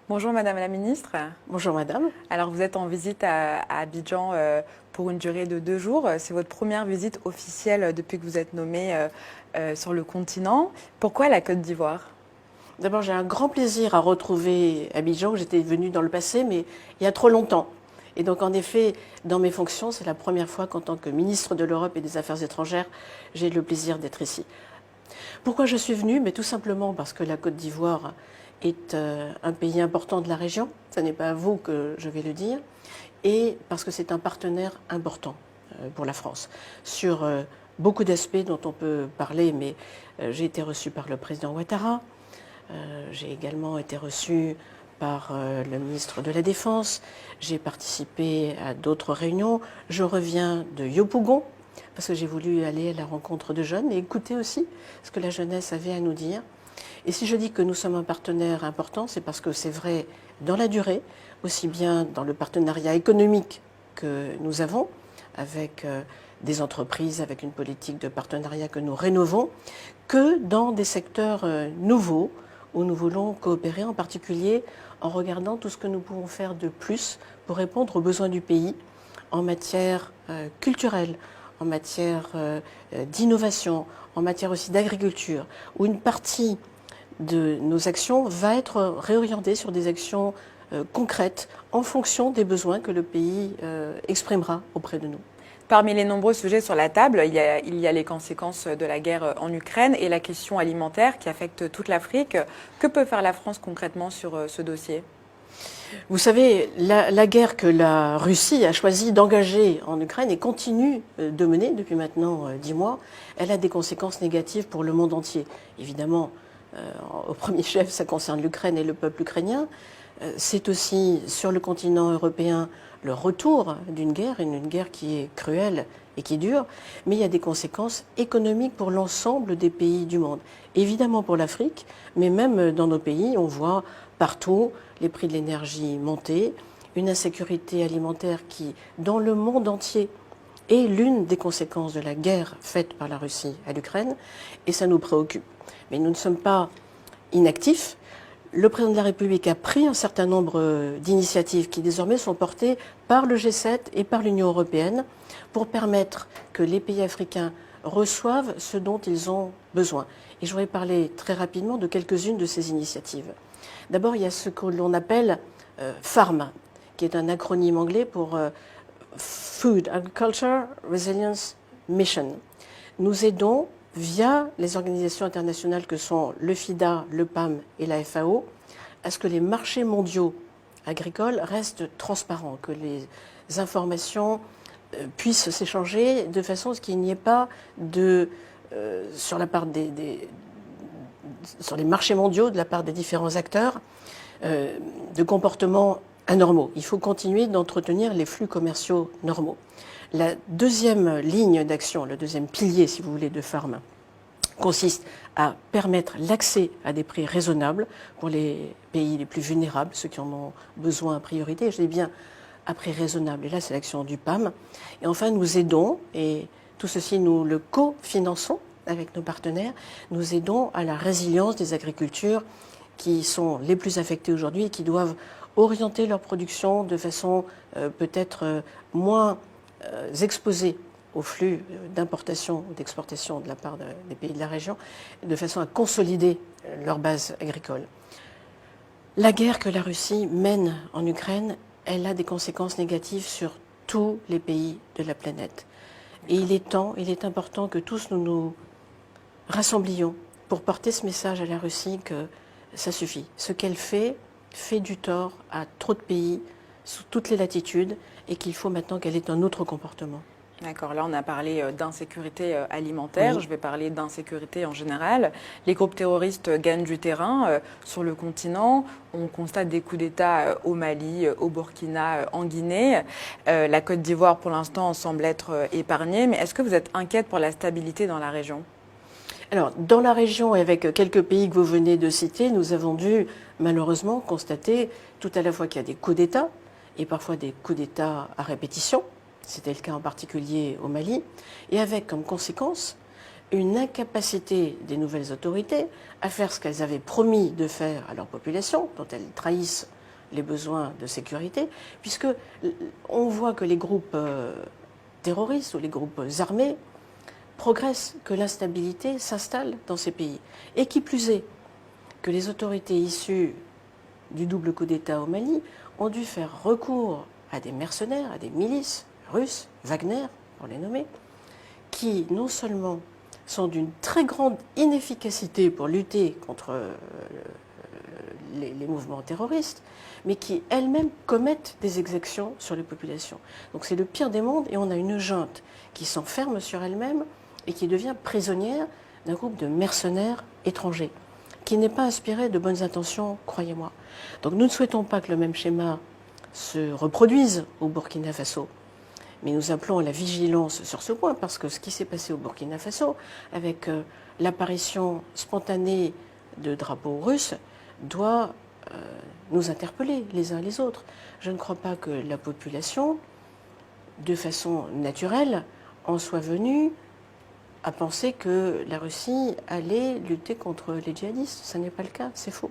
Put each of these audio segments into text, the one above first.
Bonjour Madame la Ministre. Bonjour madame. Alors vous êtes en visite à Abidjan pour une durée de 2 jours. C'est votre première visite officielle depuis que vous êtes nommée sur le continent. Pourquoi la Côte d'Ivoire? D'abord, j'ai un grand plaisir à retrouver Abidjan. J'étais venue dans le passé, mais il y a trop longtemps. Et donc, en effet, dans mes fonctions, c'est la première fois qu'en tant que ministre de l'Europe et des Affaires étrangères, j'ai le plaisir d'être ici. Pourquoi je suis venue? Mais tout simplement parce que la Côte d'Ivoire est un pays important de la région. Ce n'est pas à vous que je vais le dire. Et parce que c'est un partenaire important pour la France. Sur beaucoup d'aspects dont on peut parler, mais j'ai été reçue par le président Ouattara. J'ai également été reçue par le ministre de la Défense. J'ai participé à d'autres réunions. Je reviens de Yopougon, parce que j'ai voulu aller à la rencontre de jeunes et écouter aussi ce que la jeunesse avait à nous dire. Et si je dis que nous sommes un partenaire important, c'est parce que c'est vrai dans la durée, aussi bien dans le partenariat économique que nous avons avec des entreprises, avec une politique de partenariat que nous rénovons, que dans des secteurs nouveaux où nous voulons coopérer, en particulier en regardant tout ce que nous pouvons faire de plus pour répondre aux besoins du pays en matière culturelle, en matière d'innovation, en matière aussi d'agriculture, où une partie de nos actions va être réorientée sur des actions concrètes en fonction des besoins que le pays exprimera auprès de nous. Parmi les nombreux sujets sur la table, il y a les conséquences de la guerre en Ukraine et la question alimentaire qui affecte toute l'Afrique. Que peut faire la France concrètement sur ce dossier? Vous savez, la guerre que la Russie a choisi d'engager en Ukraine et continue de mener depuis maintenant 10 mois, elle a des conséquences négatives pour le monde entier. Évidemment, au premier chef, ça concerne l'Ukraine et le peuple ukrainien. C'est aussi sur le continent européen le retour d'une guerre, une guerre qui est cruelle et qui dure, mais il y a des conséquences économiques pour l'ensemble des pays du monde. Évidemment pour l'Afrique, mais même dans nos pays, on voit partout les prix de l'énergie monter, une insécurité alimentaire qui, dans le monde entier, est l'une des conséquences de la guerre faite par la Russie à l'Ukraine, et ça nous préoccupe. Mais nous ne sommes pas inactifs. Le président de la République a pris un certain nombre d'initiatives qui désormais sont portées par le G7 et par l'Union européenne pour permettre que les pays africains reçoivent ce dont ils ont besoin. Et je voudrais parler très rapidement de quelques-unes de ces initiatives. D'abord, il y a ce que l'on appelle FARM, qui est un acronyme anglais pour Food, Agriculture, Resilience Mission. Nous aidons via les organisations internationales que sont le FIDA, le PAM et la FAO, à ce que les marchés mondiaux agricoles restent transparents, que les informations puissent s'échanger de façon à ce qu'il n'y ait pas de, sur la part sur les marchés mondiaux, de la part des différents acteurs, de comportements anormaux. Il faut continuer d'entretenir les flux commerciaux normaux. La deuxième ligne d'action, le deuxième pilier, si vous voulez, de Farm, consiste à permettre l'accès à des prix raisonnables pour les pays les plus vulnérables, ceux qui en ont besoin en priorité. Je dis bien à prix raisonnable, et là c'est l'action du PAM. Et enfin, nous aidons, et tout ceci nous le cofinançons avec nos partenaires, nous aidons à la résilience des agricultures qui sont les plus affectées aujourd'hui et qui doivent orienter leur production de façon peut-être moins exposés aux flux d'importation ou d'exportation de la part des pays de la région, de façon à consolider leur base agricole. La guerre que la Russie mène en Ukraine, elle a des conséquences négatives sur tous les pays de la planète. Et il est important que tous nous nous rassemblions pour porter ce message à la Russie que ça suffit. Ce qu'elle fait du tort à trop de pays, sous toutes les latitudes, et qu'il faut maintenant qu'elle ait un autre comportement. D'accord, là on a parlé d'insécurité alimentaire, Oui. je vais parler d'insécurité en général. Les groupes terroristes gagnent du terrain sur le continent, on constate des coups d'État au Mali, au Burkina, en Guinée. La Côte d'Ivoire pour l'instant semble être épargnée, mais est-ce que vous êtes inquiète pour la stabilité dans la région? Alors, dans la région et avec quelques pays que vous venez de citer, nous avons dû malheureusement constater tout à la fois qu'il y a des coups d'État et parfois des coups d'État à répétition. C'était le cas en particulier au Mali, et avec comme conséquence une incapacité des nouvelles autorités à faire ce qu'elles avaient promis de faire à leur population, dont elles trahissent les besoins de sécurité, puisque on voit que les groupes terroristes ou les groupes armés progressent, que l'instabilité s'installe dans ces pays. Et qui plus est, que les autorités issues du double coup d'État au Mali ont dû faire recours à des mercenaires, à des milices russes, Wagner, pour les nommer, qui non seulement sont d'une très grande inefficacité pour lutter contre les mouvements terroristes, mais qui elles-mêmes commettent des exactions sur les populations. Donc c'est le pire des mondes et on a une junte qui s'enferme sur elle-même et qui devient prisonnière d'un groupe de mercenaires étrangers, qui n'est pas inspiré de bonnes intentions, croyez-moi. Donc nous ne souhaitons pas que le même schéma se reproduise au Burkina Faso. Mais nous appelons à la vigilance sur ce point, parce que ce qui s'est passé au Burkina Faso, avec l'apparition spontanée de drapeaux russes, doit nous interpeller les uns les autres. Je ne crois pas que la population, de façon naturelle, en soit venue à penser que la Russie allait lutter contre les djihadistes. Ce n'est pas le cas, c'est faux.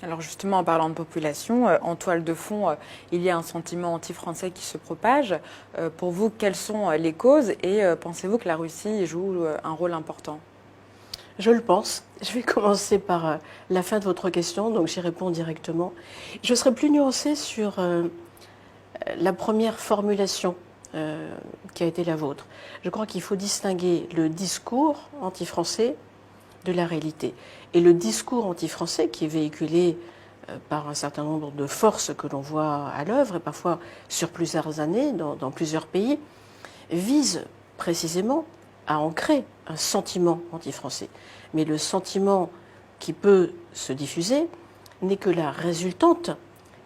Alors justement, en parlant de population, en toile de fond, il y a un sentiment anti-français qui se propage. Pour vous, quelles sont les causes et pensez-vous que la Russie joue un rôle important ? Je le pense. Je vais commencer par la fin de votre question, donc j'y réponds directement. Je serai plus nuancée sur la première formulation qui a été la vôtre. Je crois qu'il faut distinguer le discours anti-français de la réalité. Et le discours anti-français qui est véhiculé par un certain nombre de forces que l'on voit à l'œuvre, et parfois sur plusieurs années, dans plusieurs pays, vise précisément à ancrer un sentiment anti-français. Mais le sentiment qui peut se diffuser n'est que la résultante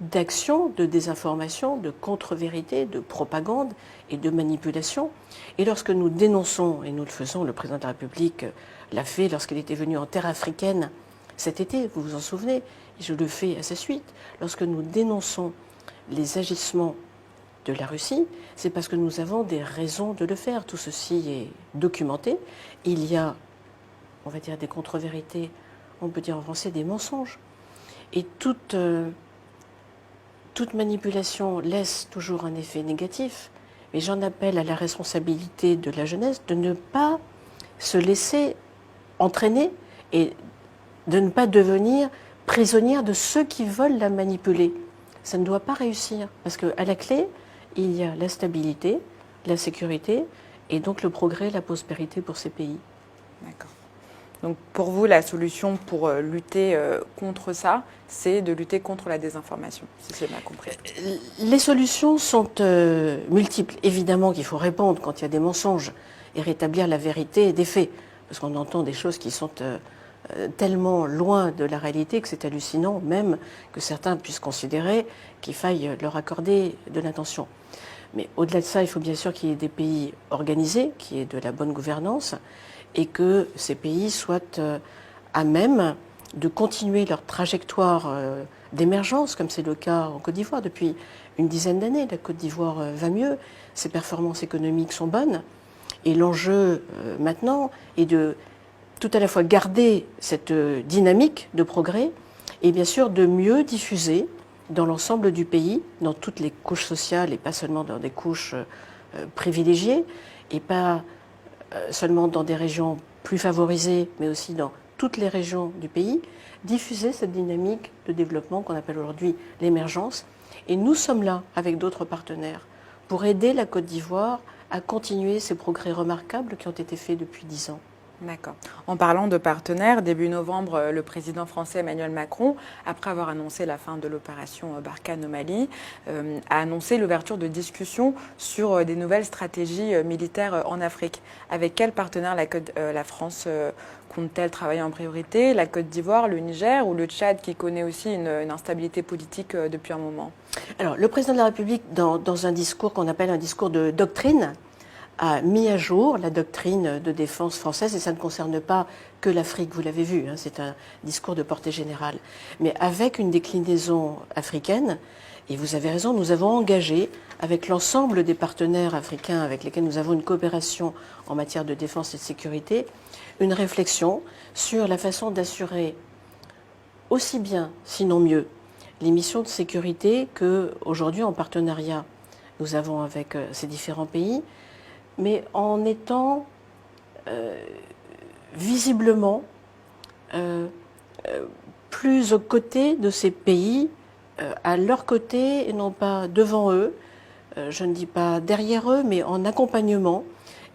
d'actions de désinformation, de contre-vérité, de propagande et de manipulation. Et lorsque nous dénonçons, et nous le faisons, le président de la République l'a fait lorsqu'il était venu en terre africaine cet été, vous vous en souvenez, et je le fais à sa suite, lorsque nous dénonçons les agissements de la Russie, c'est parce que nous avons des raisons de le faire. Tout ceci est documenté. Il y a, on va dire, des contre-vérités, on peut dire en français des mensonges. Et toute manipulation laisse toujours un effet négatif. Mais j'en appelle à la responsabilité de la jeunesse de ne pas se laisser entraîner et de ne pas devenir prisonnière de ceux qui veulent la manipuler. Ça ne doit pas réussir, parce qu'à la clé, il y a la stabilité, la sécurité et donc le progrès, la prospérité pour ces pays. D'accord. Donc pour vous, la solution pour lutter contre ça, c'est de lutter contre la désinformation, si j'ai bien compris. Les solutions sont multiples. Évidemment qu'il faut répondre quand il y a des mensonges et rétablir la vérité des faits, parce qu'on entend des choses qui sont tellement loin de la réalité que c'est hallucinant, même que certains puissent considérer qu'il faille leur accorder de l'attention. Mais au-delà de ça, il faut bien sûr qu'il y ait des pays organisés, qu'il y ait de la bonne gouvernance, et que ces pays soient à même de continuer leur trajectoire d'émergence, comme c'est le cas en Côte d'Ivoire depuis une dizaine d'années. La Côte d'Ivoire va mieux, ses performances économiques sont bonnes, et l'enjeu maintenant est de tout à la fois garder cette dynamique de progrès et bien sûr de mieux diffuser dans l'ensemble du pays, dans toutes les couches sociales et pas seulement dans des couches privilégiées et pas seulement dans des régions plus favorisées, mais aussi dans toutes les régions du pays, diffuser cette dynamique de développement qu'on appelle aujourd'hui l'émergence. Et nous sommes là avec d'autres partenaires pour aider la Côte d'Ivoire à continuer ces progrès remarquables qui ont été faits depuis 10 ans. D'accord. En parlant de partenaires, début novembre, le président français Emmanuel Macron, après avoir annoncé la fin de l'opération Barkhane au Mali, a annoncé l'ouverture de discussions sur des nouvelles stratégies militaires en Afrique. Avec quels partenaires la France compte-t-elle travailler en priorité? La Côte d'Ivoire, le Niger ou le Tchad qui connaît aussi une instabilité politique depuis un moment? Alors, le président de la République, dans un discours qu'on appelle un discours de doctrine, a mis à jour la doctrine de défense française, et ça ne concerne pas que l'Afrique, vous l'avez vu, hein, c'est un discours de portée générale, mais avec une déclinaison africaine, et vous avez raison, nous avons engagé avec l'ensemble des partenaires africains avec lesquels nous avons une coopération en matière de défense et de sécurité, une réflexion sur la façon d'assurer aussi bien, sinon mieux, les missions de sécurité que aujourd'hui en partenariat nous avons avec ces différents pays, mais en étant visiblement plus aux côtés de ces pays, à leur côté et non pas devant eux, je ne dis pas derrière eux, mais en accompagnement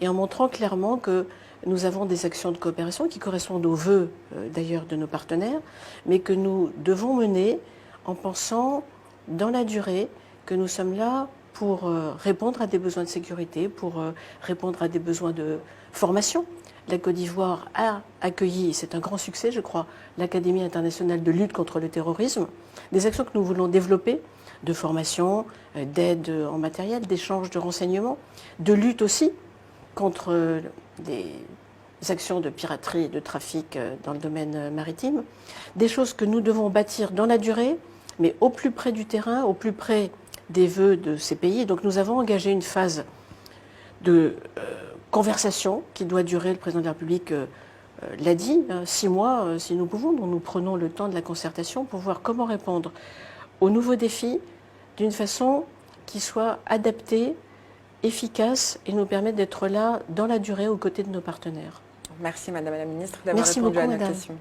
et en montrant clairement que nous avons des actions de coopération qui correspondent aux vœux d'ailleurs de nos partenaires, mais que nous devons mener en pensant dans la durée que nous sommes là pour répondre à des besoins de sécurité, pour répondre à des besoins de formation. La Côte d'Ivoire a accueilli, et c'est un grand succès je crois, l'Académie internationale de lutte contre le terrorisme, des actions que nous voulons développer, de formation, d'aide en matériel, d'échange de renseignements, de lutte aussi contre des actions de piraterie et de trafic dans le domaine maritime, des choses que nous devons bâtir dans la durée, mais au plus près du terrain, au plus près des vœux de ces pays. Donc nous avons engagé une phase de conversation qui doit durer, le président de la République l'a dit, 6 mois si nous pouvons, dont nous prenons le temps de la concertation pour voir comment répondre aux nouveaux défis d'une façon qui soit adaptée, efficace et nous permette d'être là dans la durée aux côtés de nos partenaires. Merci Madame la Ministre d'avoir répondu à nos questions.